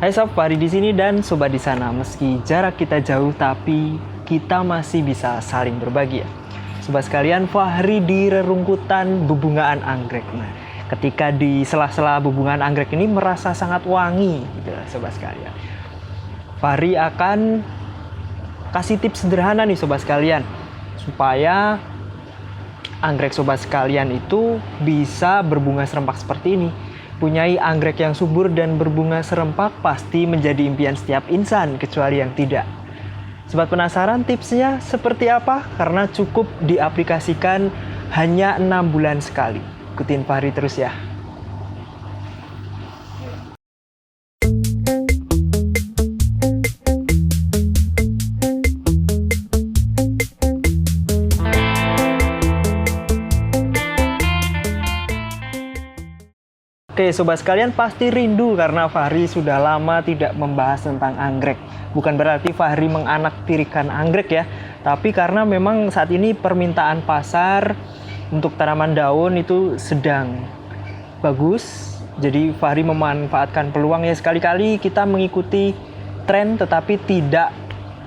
Hai sob, Fahri di sini dan sobat di sana. Meski jarak kita jauh, tapi kita masih bisa saling berbagi ya. Sobat sekalian, Fahri di rerungkutan bebungaan anggrek. Nah, ketika di sela-sela bebungaan anggrek ini merasa sangat wangi, gitu sobat sekalian. Fahri akan kasih tips sederhana nih sobat sekalian, supaya anggrek sobat sekalian itu bisa berbunga serempak seperti ini. Punyai anggrek yang subur dan berbunga serempak pasti menjadi impian setiap insan, kecuali yang tidak. Sobat penasaran tipsnya seperti apa? Karena cukup diaplikasikan hanya 6 bulan sekali. Ikutin Fahri terus ya. Oke sobat sekalian, pasti rindu karena Fahri sudah lama tidak membahas tentang anggrek. Bukan berarti Fahri menganaktirikan anggrek ya, tapi karena memang saat ini permintaan pasar untuk tanaman daun itu sedang bagus. Jadi Fahri memanfaatkan peluang ya, sekali-kali kita mengikuti tren tetapi tidak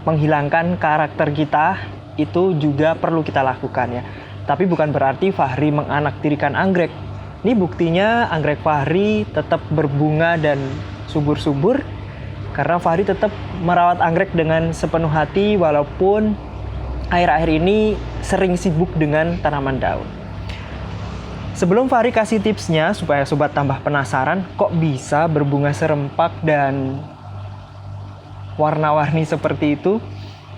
menghilangkan karakter kita, itu juga perlu kita lakukan ya. Tapi bukan berarti Fahri menganaktirikan anggrek. Ini buktinya anggrek Fahri tetap berbunga dan subur-subur karena Fahri tetap merawat anggrek dengan sepenuh hati walaupun akhir-akhir ini sering sibuk dengan tanaman daun. Sebelum Fahri kasih tipsnya supaya sobat tambah penasaran kok bisa berbunga serempak dan warna-warni seperti itu.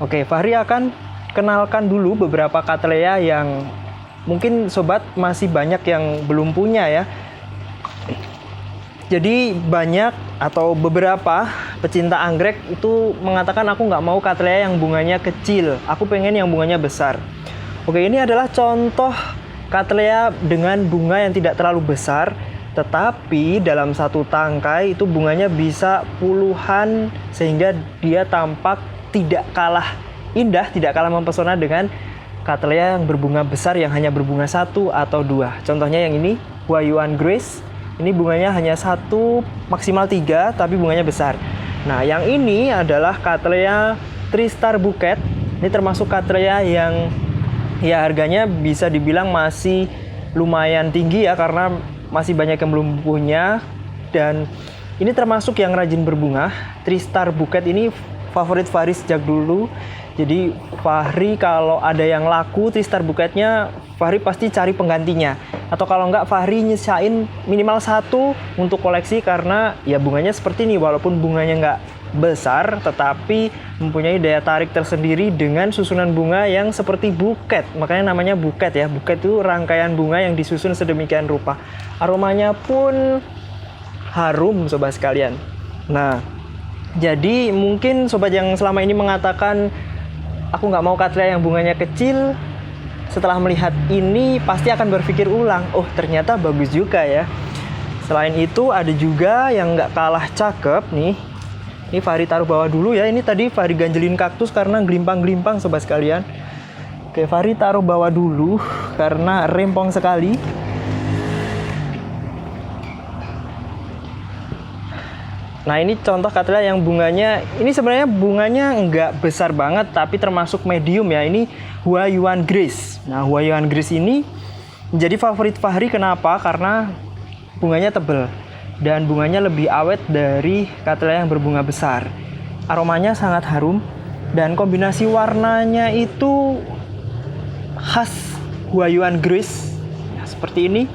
Oke, Fahri akan kenalkan dulu beberapa cattleya yang mungkin sobat masih banyak yang belum punya ya. Jadi banyak atau beberapa pecinta anggrek itu mengatakan aku nggak mau cattleya yang bunganya kecil, aku pengen yang bunganya besar. Oke, ini adalah contoh cattleya dengan bunga yang tidak terlalu besar, tetapi dalam satu tangkai itu bunganya bisa puluhan sehingga dia tampak tidak kalah indah, tidak kalah mempesona dengan cattleya yang berbunga besar yang hanya berbunga 1 atau 2. Contohnya yang ini, Huayuan Grace. Ini bunganya hanya 1, maksimal 3, tapi bunganya besar. Nah, yang ini adalah cattleya Tristar Bouquet. Ini termasuk cattleya yang ya harganya bisa dibilang masih lumayan tinggi ya, karena masih banyak yang belum punya. Dan ini termasuk yang rajin berbunga. Tristar Bouquet ini favorit Fahri sejak dulu. Jadi Fahri kalau ada yang laku Tristar Bouquetnya, Fahri pasti cari penggantinya. Atau kalau enggak, Fahri nyesain minimal 1 untuk koleksi karena ya bunganya seperti ini. Walaupun bunganya enggak besar, tetapi mempunyai daya tarik tersendiri dengan susunan bunga yang seperti buket. Makanya namanya buket ya. Buket itu rangkaian bunga yang disusun sedemikian rupa. Aromanya pun harum sobat sekalian. Nah, jadi mungkin sobat yang selama ini mengatakan aku nggak mau cattleya yang bunganya kecil, setelah melihat ini pasti akan berpikir ulang, oh ternyata bagus juga ya. Selain itu ada juga yang nggak kalah cakep nih. Ini Fahri taruh bawah dulu ya. Ini tadi Fahri ganjelin kaktus karena gelimpang-gelimpang sobat sekalian. Oke, Fahri taruh bawah dulu karena rempong sekali. Nah, ini contoh cattleya yang bunganya, ini sebenarnya bunganya nggak besar banget, tapi termasuk medium ya. Ini Huayuan Grace. Nah, Huayuan Grace ini menjadi favorit Fahri. Kenapa? Karena bunganya tebal dan bunganya lebih awet dari cattleya yang berbunga besar. Aromanya sangat harum dan kombinasi warnanya itu khas Huayuan Grace ya, seperti ini.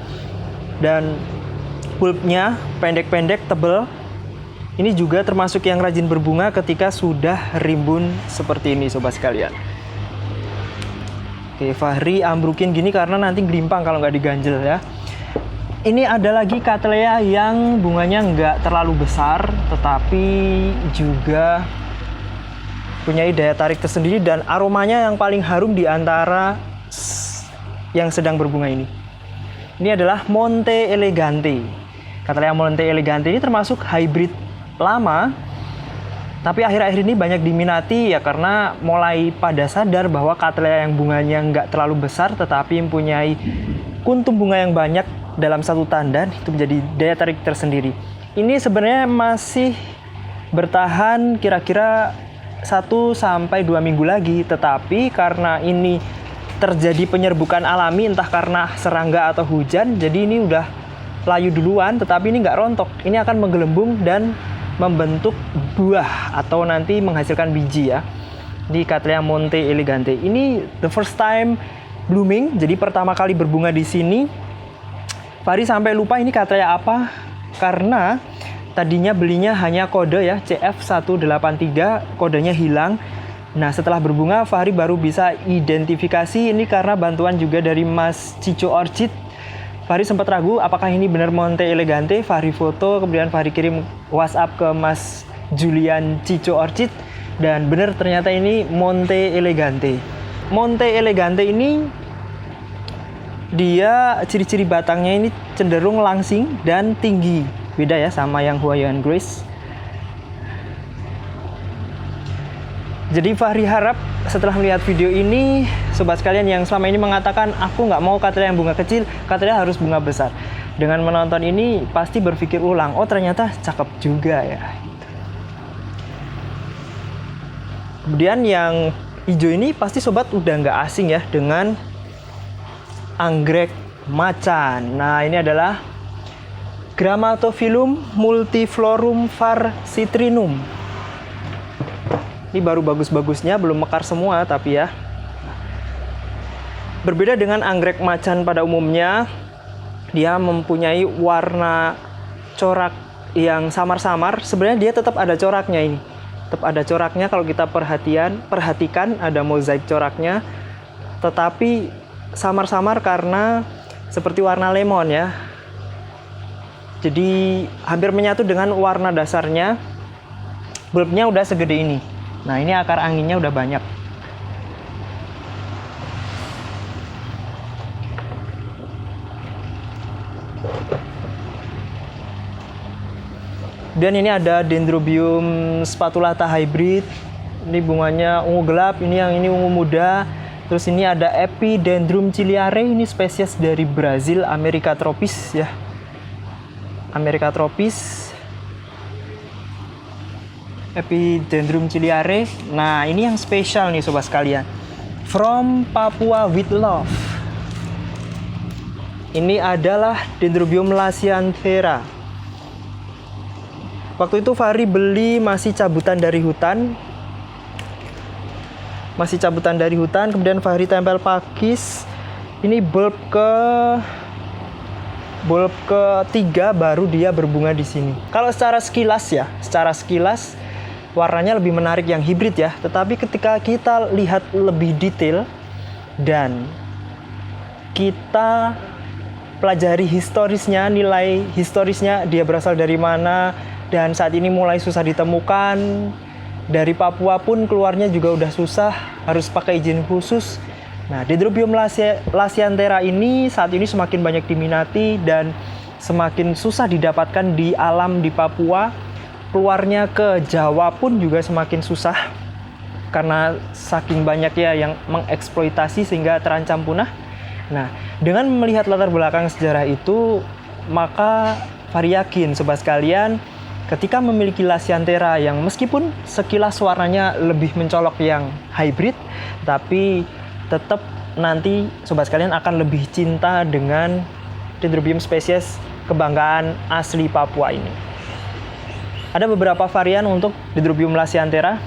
Dan bulbnya pendek-pendek, tebal. Ini juga termasuk yang rajin berbunga ketika sudah rimbun seperti ini sobat sekalian. Oke, Fahri ambrukin gini karena nanti gelimpang kalau nggak diganjel ya. Ini ada lagi cattleya yang bunganya nggak terlalu besar, tetapi juga punya daya tarik tersendiri dan aromanya yang paling harum di antara yang sedang berbunga ini. Ini adalah Monte Elegante. Cattleya Monte Elegante ini termasuk hybrid lama, tapi akhir-akhir ini banyak diminati ya karena mulai pada sadar bahwa cattleya yang bunganya nggak terlalu besar tetapi mempunyai kuntum bunga yang banyak dalam satu tandan itu menjadi daya tarik tersendiri. Ini sebenarnya masih bertahan kira-kira 1-2 minggu lagi. Tetapi karena ini terjadi penyerbukan alami, entah karena serangga atau hujan, jadi ini udah layu duluan, tetapi ini nggak rontok. Ini akan menggelembung dan membentuk buah atau nanti menghasilkan biji ya. Di Cattleya Monte Elegante ini the first time blooming, jadi pertama kali berbunga di sini. Fahri sampai lupa ini Cattleya apa, karena tadinya belinya hanya kode ya, CF183, kodenya hilang. Nah setelah berbunga Fahri baru bisa identifikasi ini karena bantuan juga dari Mas Cico Orchid. Fahri sempat ragu apakah ini benar Monte Elegante. Fahri foto, kemudian Fahri kirim WhatsApp ke Mas Julian Cico Orchid, dan benar ternyata ini Monte Elegante. Monte Elegante ini dia ciri-ciri batangnya ini cenderung langsing dan tinggi, beda ya sama yang Hawaiian Grace. Jadi Fahri harap setelah melihat video ini, sobat sekalian yang selama ini mengatakan aku nggak mau Cattleya yang bunga kecil, Cattleya harus bunga besar. Dengan menonton ini pasti berpikir ulang, oh ternyata cakep juga ya. Kemudian yang hijau ini pasti sobat udah nggak asing ya dengan anggrek macan. Nah ini adalah Grammatophyllum multiflorum var. Citrinum. Ini baru bagus-bagusnya, belum mekar semua tapi ya. Berbeda dengan anggrek macan pada umumnya, dia mempunyai warna corak yang samar-samar. Sebenarnya dia tetap ada coraknya ini. Tetap ada coraknya kalau kita perhatikan ada mozaik coraknya. Tetapi samar-samar karena seperti warna lemon ya. Jadi hampir menyatu dengan warna dasarnya. Bulbnya udah segede ini. Nah ini akar anginnya udah banyak. Dan ini ada Dendrobium spatulata hybrid. Ini bunganya ungu gelap, ini ungu muda. Terus ini ada Epidendrum ciliare, ini spesies dari Brazil, Amerika tropis ya. Amerika tropis. Epidendrum ciliare. Nah, ini yang spesial nih sobat sekalian. From Papua with Love. Ini adalah Dendrobium lasianthera. Waktu itu Fahri beli masih cabutan dari hutan. Kemudian Fahri tempel pakis. Ini bulb ketiga baru dia berbunga di sini. Kalau secara sekilas warnanya lebih menarik yang hibrid ya. Tetapi ketika kita lihat lebih detail dan kita pelajari historisnya, nilai historisnya, dia berasal dari mana, dan saat ini mulai susah ditemukan. Dari Papua pun keluarnya juga udah susah, harus pakai izin khusus. Nah, Dendrobium lasianthera ini saat ini semakin banyak diminati dan semakin susah didapatkan di alam di Papua. Keluarnya ke Jawa pun juga semakin susah karena saking banyak ya yang mengeksploitasi sehingga terancam punah. Nah, dengan melihat latar belakang sejarah itu, maka Fahri yakin sobat sekalian, ketika memiliki lasianthera yang meskipun sekilas warnanya lebih mencolok yang hybrid, tapi tetap nanti sobat sekalian akan lebih cinta dengan Dendrobium spesies kebanggaan asli Papua ini. Ada beberapa varian untuk Dendrobium lasianthera.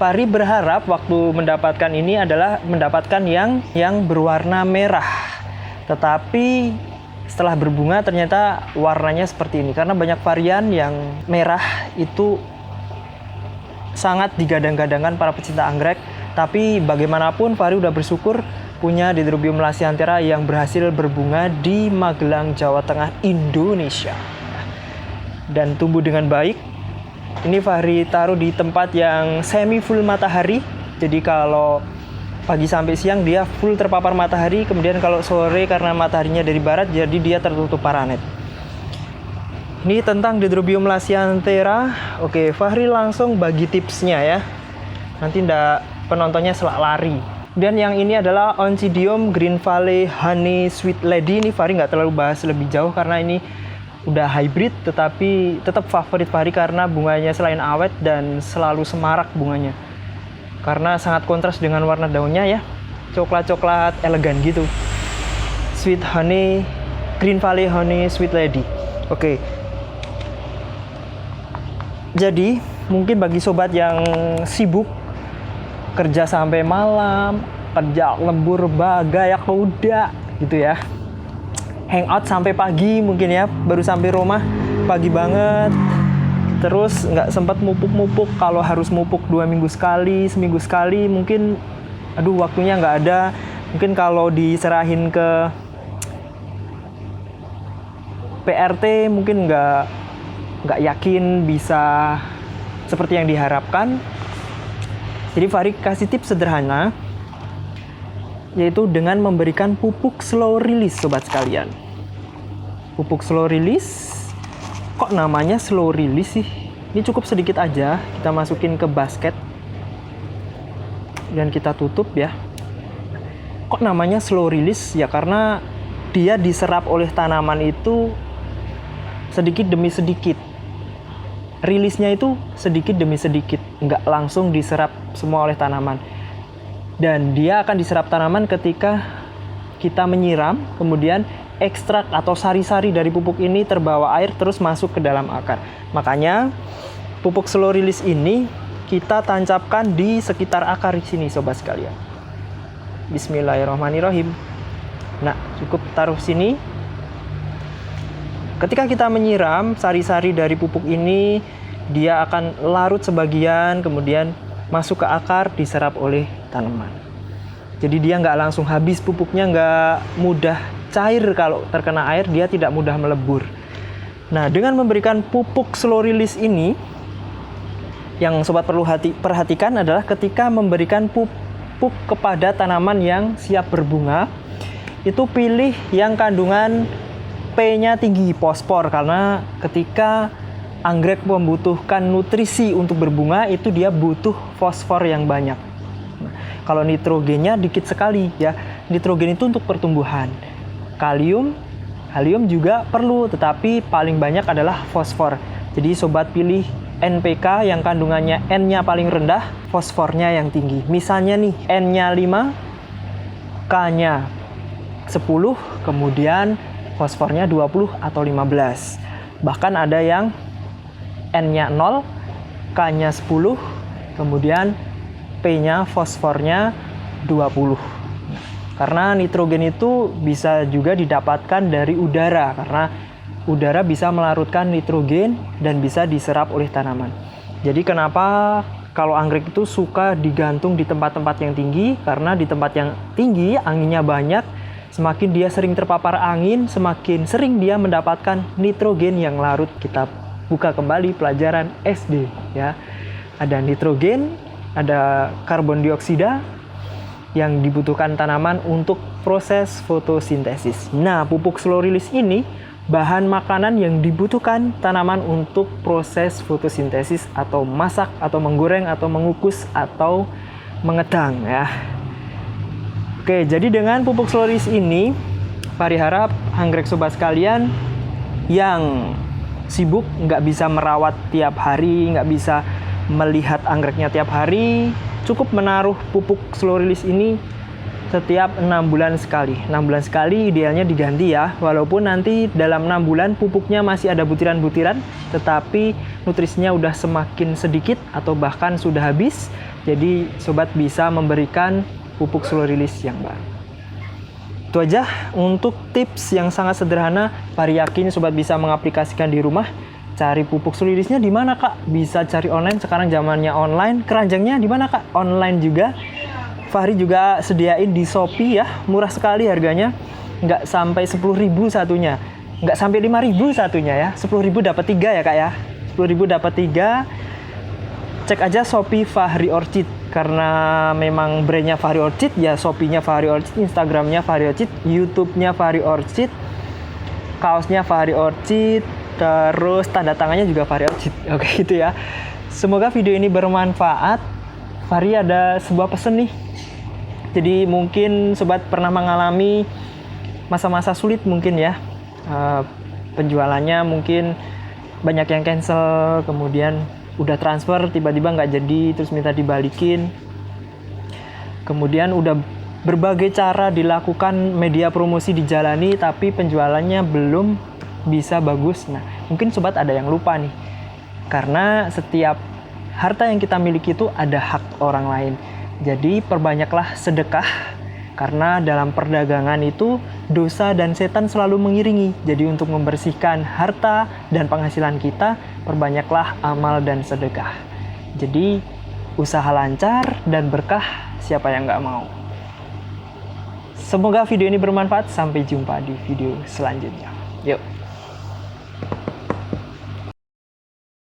Fahri berharap waktu mendapatkan ini adalah mendapatkan yang berwarna merah. Tetapi setelah berbunga ternyata warnanya seperti ini. Karena banyak varian yang merah itu sangat digadang-gadangkan para pecinta anggrek. Tapi bagaimanapun Fahri udah bersyukur punya Dendrobium lasianthera yang berhasil berbunga di Magelang, Jawa Tengah, Indonesia. Dan tumbuh dengan baik. Ini Fahri taruh di tempat yang semi full matahari. Jadi kalau pagi sampai siang dia full terpapar matahari. Kemudian kalau sore karena mataharinya dari barat, jadi dia tertutup paranet. Ini tentang Dendrobium lasianthera. Oke, Fahri langsung bagi tipsnya ya. Nanti penontonnya selak lari. Dan yang ini adalah Oncidium Green Valley Honey Sweet Lady. Ini Fahri nggak terlalu bahas lebih jauh karena ini udah hybrid, tetapi tetap favorit Fahri karena bunganya selain awet dan selalu semarak bunganya. Karena sangat kontras dengan warna daunnya ya, coklat-coklat elegan gitu. Sweet Honey, Green Valley Honey Sweet Lady. Oke. Jadi mungkin bagi sobat yang sibuk kerja sampai malam, kerja lembur bagayak kuda gitu ya, hangout sampai pagi mungkin ya, baru sampai rumah pagi banget, terus nggak sempat mupuk-mupuk. Kalau harus mupuk 2 minggu sekali, seminggu sekali, mungkin aduh waktunya nggak ada. Mungkin kalau diserahin ke PRT mungkin nggak yakin bisa seperti yang diharapkan. Jadi Fahri kasih tips sederhana, yaitu dengan memberikan pupuk slow release sobat sekalian. Pupuk slow release, kok namanya slow release sih? Ini cukup sedikit aja, kita masukin ke basket dan kita tutup ya. Kok namanya slow release? Ya karena dia diserap oleh tanaman itu sedikit demi sedikit. Rilisnya itu sedikit demi sedikit, nggak langsung diserap semua oleh tanaman. Dan dia akan diserap tanaman ketika kita menyiram, kemudian ekstrak atau sari-sari dari pupuk ini terbawa air terus masuk ke dalam akar. Makanya pupuk slow release ini kita tancapkan di sekitar akar di sini sobat sekalian. Bismillahirrahmanirrahim. Nah, cukup taruh sini. Ketika kita menyiram sari-sari dari pupuk ini, dia akan larut sebagian, kemudian masuk ke akar, diserap oleh tanaman. Jadi dia nggak langsung habis pupuknya, nggak mudah cair. Kalau terkena air, dia tidak mudah melebur. Nah, dengan memberikan pupuk slow release ini, yang sobat perlu perhatikan adalah ketika memberikan pupuk kepada tanaman yang siap berbunga, itu pilih yang kandungan P-nya tinggi, fosfor, karena ketika anggrek membutuhkan nutrisi untuk berbunga itu dia butuh fosfor yang banyak. Nah, kalau nitrogennya dikit sekali ya. Nitrogen itu untuk pertumbuhan. Kalium juga perlu, tetapi paling banyak adalah fosfor. Jadi sobat pilih NPK yang kandungannya N-nya paling rendah, fosfornya yang tinggi. Misalnya nih N-nya 5, K-nya 10, kemudian fosfornya 20 atau 15. Bahkan ada yang N-nya 0, K-nya 10, kemudian P-nya fosfornya 20. Karena nitrogen itu bisa juga didapatkan dari udara, karena udara bisa melarutkan nitrogen dan bisa diserap oleh tanaman. Jadi kenapa kalau anggrek itu suka digantung di tempat-tempat yang tinggi? Karena di tempat yang tinggi anginnya banyak, semakin dia sering terpapar angin, semakin sering dia mendapatkan nitrogen yang larut. Kita buka kembali pelajaran SD ya. Ada nitrogen, ada karbon dioksida yang dibutuhkan tanaman untuk proses fotosintesis. Nah, pupuk slow release ini bahan makanan yang dibutuhkan tanaman untuk proses fotosintesis atau masak atau menggoreng atau mengukus atau mengedang ya. Oke, jadi dengan pupuk slow release ini, Fahri harap anggrek sobat sekalian yang sibuk nggak bisa merawat tiap hari, nggak bisa melihat anggreknya tiap hari, cukup menaruh pupuk slow release ini setiap 6 bulan sekali. 6 bulan sekali idealnya diganti ya, walaupun nanti dalam 6 bulan pupuknya masih ada butiran-butiran, tetapi nutrisinya udah semakin sedikit atau bahkan sudah habis. Jadi sobat bisa memberikan pupuk slow release yang baru. Itu aja untuk tips yang sangat sederhana. Fahri yakin sobat bisa mengaplikasikan di rumah. Cari pupuk slow release-nya di mana kak? Bisa cari online, sekarang zamannya online. Keranjangnya di mana kak? Online juga. Fahri juga sediain di Shopee ya, murah sekali harganya. Nggak sampai 10.000 satunya. Nggak sampai 5.000 satunya ya. 10.000 dapat 3 ya kak ya. 10.000 dapat 3. Cek aja Shopee Fahri Orchid. Karena memang brandnya Fahri Orchid, ya Shopee-nya Fahri Orchid, Instagram-nya Fahri Orchid, YouTube-nya Fahri Orchid, kaosnya Fahri Orchid, terus tanda tangannya juga Fahri Orchid. Oke gitu ya. Semoga video ini bermanfaat. Fahri ada sebuah pesan nih. Jadi mungkin sobat pernah mengalami masa-masa sulit mungkin ya. penjualannya mungkin banyak yang cancel, kemudian udah transfer tiba-tiba nggak jadi, terus minta dibalikin. Kemudian udah berbagai cara dilakukan, media promosi dijalani, tapi penjualannya belum bisa bagus. Nah, mungkin sobat ada yang lupa nih, karena setiap harta yang kita miliki itu ada hak orang lain. Jadi perbanyaklah sedekah, karena dalam perdagangan itu dosa dan setan selalu mengiringi. Jadi untuk membersihkan harta dan penghasilan kita, perbanyaklah amal dan sedekah. Jadi usaha lancar dan berkah, siapa yang nggak mau. Semoga video ini bermanfaat. Sampai jumpa di video selanjutnya. Yuk.